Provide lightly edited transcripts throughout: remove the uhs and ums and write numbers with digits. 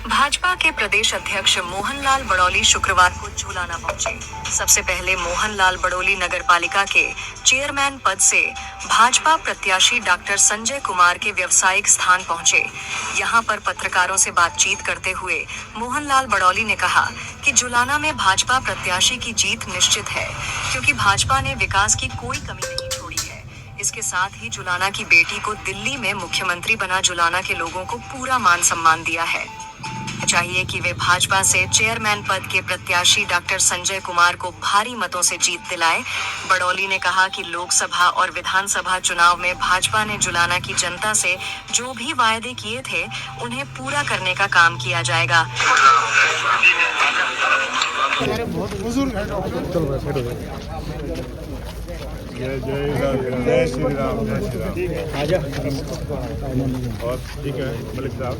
भाजपा के प्रदेश अध्यक्ष मोहनलाल बड़ौली शुक्रवार को जुलाना पहुंचे। सबसे पहले मोहनलाल बड़ौली नगर पालिका के चेयरमैन पद से भाजपा प्रत्याशी डॉक्टर संजय कुमार के व्यवसायिक स्थान पहुंचे। यहां पर पत्रकारों से बातचीत करते हुए मोहनलाल बड़ौली ने कहा कि जुलाना में भाजपा प्रत्याशी की जीत निश्चित है, क्योंकि भाजपा ने विकास की कोई कमी नहीं छोड़ी है। इसके साथ ही जुलाना की बेटी को दिल्ली में मुख्यमंत्री बना जुलाना के लोगों को पूरा मान सम्मान दिया है। चाहिए कि वे भाजपा से चेयरमैन पद के प्रत्याशी डॉक्टर संजय कुमार को भारी मतों से जीत दिलाए। बड़ौली ने कहा कि लोकसभा और विधानसभा चुनाव में भाजपा ने जुलाना की जनता से जो भी वायदे किए थे उन्हें पूरा करने का काम किया जाएगा। जय श्री राम। और ठीक है मलिक साहब,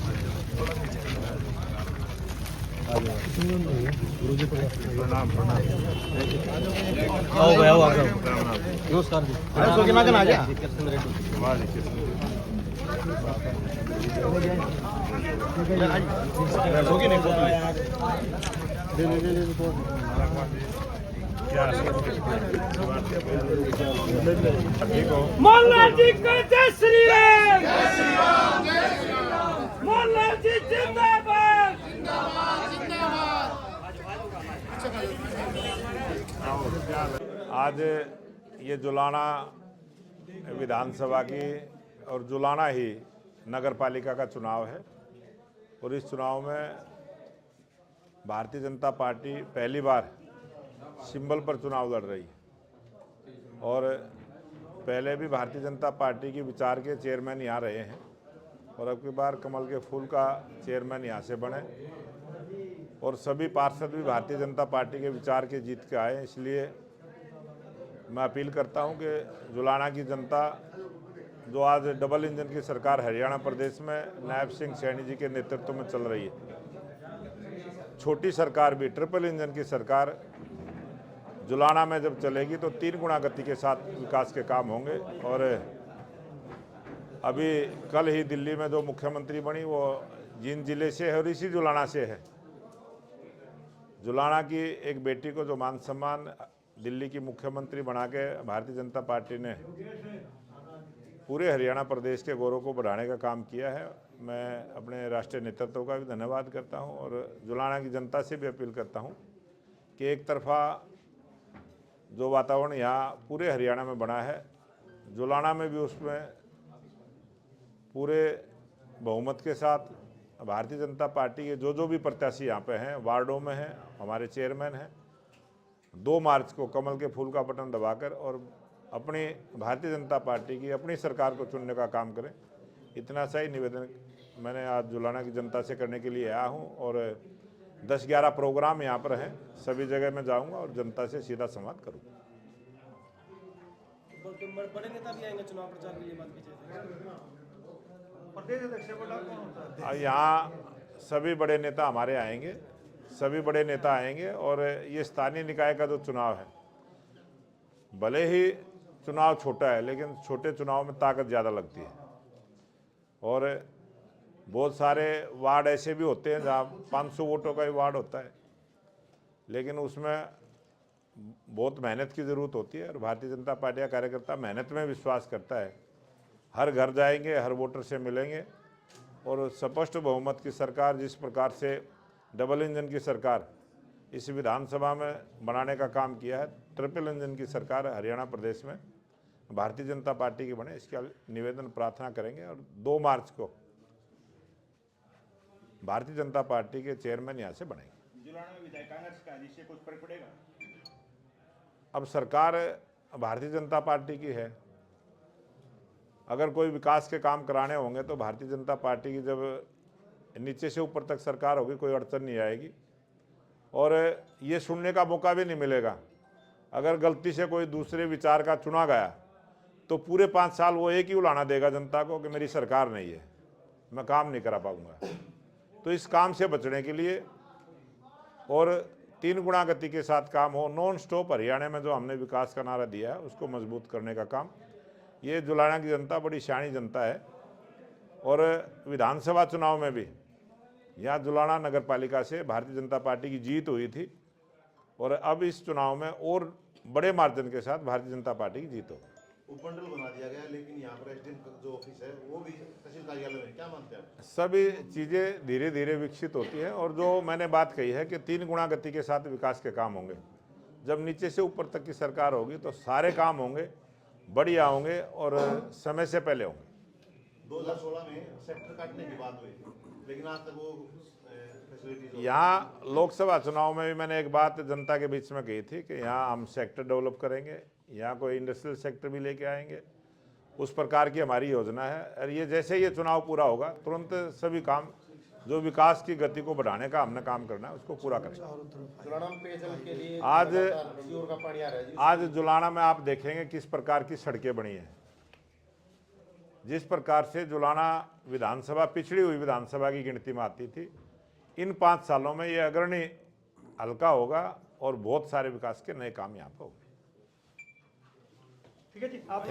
प्रणाम प्रणाम। आओ भाई आओ, आ जाओ। नमस्कार जी। सो के नागन आ जा। मोहनलाल जी का जय श्री राम। मोहनलाल जी जिंदाबाद। आज ये जुलाना विधानसभा की और जुलाना ही नगर पालिका का चुनाव है और इस चुनाव में भारतीय जनता पार्टी पहली बार सिंबल पर चुनाव लड़ रही है और पहले भी भारतीय जनता पार्टी की विचार के चेयरमैन यहाँ रहे हैं और अब की बार कमल के फूल का चेयरमैन यहाँ से बने और सभी पार्षद भी भारतीय जनता पार्टी के विचार के जीत के आए। इसलिए मैं अपील करता हूं कि जुलाना की जनता जो आज डबल इंजन की सरकार हरियाणा प्रदेश में नायब सिंह सैनी जी के नेतृत्व में चल रही है, छोटी सरकार भी ट्रिपल इंजन की सरकार जुलाना में जब चलेगी तो 3 गुना गति के साथ विकास के काम होंगे। और अभी कल ही दिल्ली में जो मुख्यमंत्री बनी वो जींद जिले से है और इसी जुलाना से है। जुलाना की एक बेटी को जो मान सम्मान दिल्ली की मुख्यमंत्री बना के भारतीय जनता पार्टी ने पूरे हरियाणा प्रदेश के गौरव को बढ़ाने का काम किया है। मैं अपने राष्ट्रीय नेतृत्व का भी धन्यवाद करता हूं और जुलाना की जनता से भी अपील करता हूं कि एक तरफा जो वातावरण यहाँ पूरे हरियाणा में बना है, जुलाना में भी उसमें पूरे बहुमत के साथ भारतीय जनता पार्टी के जो भी प्रत्याशी यहाँ पे हैं, वार्डों में हैं, हमारे चेयरमैन हैं, 2 मार्च को कमल के फूल का बटन दबाकर और अपनी भारतीय जनता पार्टी की अपनी सरकार को चुनने का काम करें। इतना सा ही निवेदन मैंने आज जुलाना की जनता से करने के लिए आया हूँ और 10-11 प्रोग्राम यहाँ पर हैं, सभी जगह मैं जाऊँगा और जनता से सीधा संवाद करूँगा। बड़े नेता भी आएंगे चुनाव प्रचार के लिए, बात कीजिए। यहाँ सभी बड़े नेता हमारे आएंगे, सभी बड़े नेता आएंगे और ये स्थानीय निकाय का जो चुनाव है, भले ही चुनाव छोटा है लेकिन छोटे चुनाव में ताकत ज़्यादा लगती है और बहुत सारे वार्ड ऐसे भी होते हैं जहाँ 500 वोटों का ही वार्ड होता है, लेकिन उसमें बहुत मेहनत की ज़रूरत होती है और भारतीय जनता पार्टी का कार्यकर्ता मेहनत में विश्वास करता है। हर घर जाएंगे, हर वोटर से मिलेंगे और स्पष्ट बहुमत की सरकार, जिस प्रकार से डबल इंजन की सरकार इस विधानसभा में बनाने का काम किया है, ट्रिपल इंजन की सरकार हरियाणा प्रदेश में भारतीय जनता पार्टी की बने, इसका निवेदन प्रार्थना करेंगे और 2 मार्च को भारतीय जनता पार्टी के चेयरमैन यहाँ से बनेंगे। जुलाना में विधायक कांग्रेस का जिससे कुछ फर्क पड़ेगा? अब सरकार भारतीय जनता पार्टी की है, अगर कोई विकास के काम कराने होंगे तो भारतीय जनता पार्टी की जब नीचे से ऊपर तक सरकार होगी कोई अड़चन नहीं आएगी और ये सुनने का मौका भी नहीं मिलेगा। अगर गलती से कोई दूसरे विचार का चुना गया तो पूरे 5 साल वो एक ही उलाना देगा जनता को कि मेरी सरकार नहीं है, मैं काम नहीं करा पाऊंगा। तो इस काम से बचने के लिए और 3 गुना गति के साथ काम हो, नॉन स्टॉप हरियाणा में जो हमने विकास का नारा दिया है उसको मजबूत करने का काम, ये जुलाना की जनता बड़ी शानी जनता है और विधानसभा चुनाव में भी यहाँ जुलाना नगर पालिका से भारतीय जनता पार्टी की जीत हुई थी और अब इस चुनाव में और बड़े मार्जिन के साथ भारतीय जनता पार्टी की जीत होगी। उपमंडल बना दिया गया, लेकिन यहाँ पर एसडीएम का जो ऑफिस है वो भी तहसील कार्यालय में, क्या मानते हैं आप? सभी चीज़ें धीरे धीरे विकसित होती हैं और जो मैंने बात कही है कि 3 गुना गति के साथ विकास के काम होंगे। जब नीचे से ऊपर तक की सरकार होगी तो सारे काम होंगे, बढ़िया होंगे और समय से पहले होंगे। 2016 में सेक्टर काटने की बात हुई थी, लेकिन आज तक वो फैसिलिटीज यहाँ लोकसभा चुनाव में भी मैंने एक बात जनता के बीच में कही थी कि यहाँ हम सेक्टर डेवलप करेंगे, यहाँ कोई इंडस्ट्रियल सेक्टर भी लेके आएंगे, उस प्रकार की हमारी योजना है। और ये जैसे ये चुनाव पूरा होगा तुरंत सभी काम जो विकास की गति को बढ़ाने का हमने काम करना है उसको पूरा करेंगे। जुलाना में पेयजल के लिए आज सीवर का पानी आ रहा है जी। आज जुलाना में आप देखेंगे किस प्रकार की सड़कें बनी हैं। जिस प्रकार से जुलाना विधानसभा पिछड़ी हुई विधानसभा की गिनती में आती थी, इन 5 सालों में ये अग्रणी हल्का होगा और बहुत सारे विकास के नए काम यहाँ पर होंगे। ठीक है जी, आप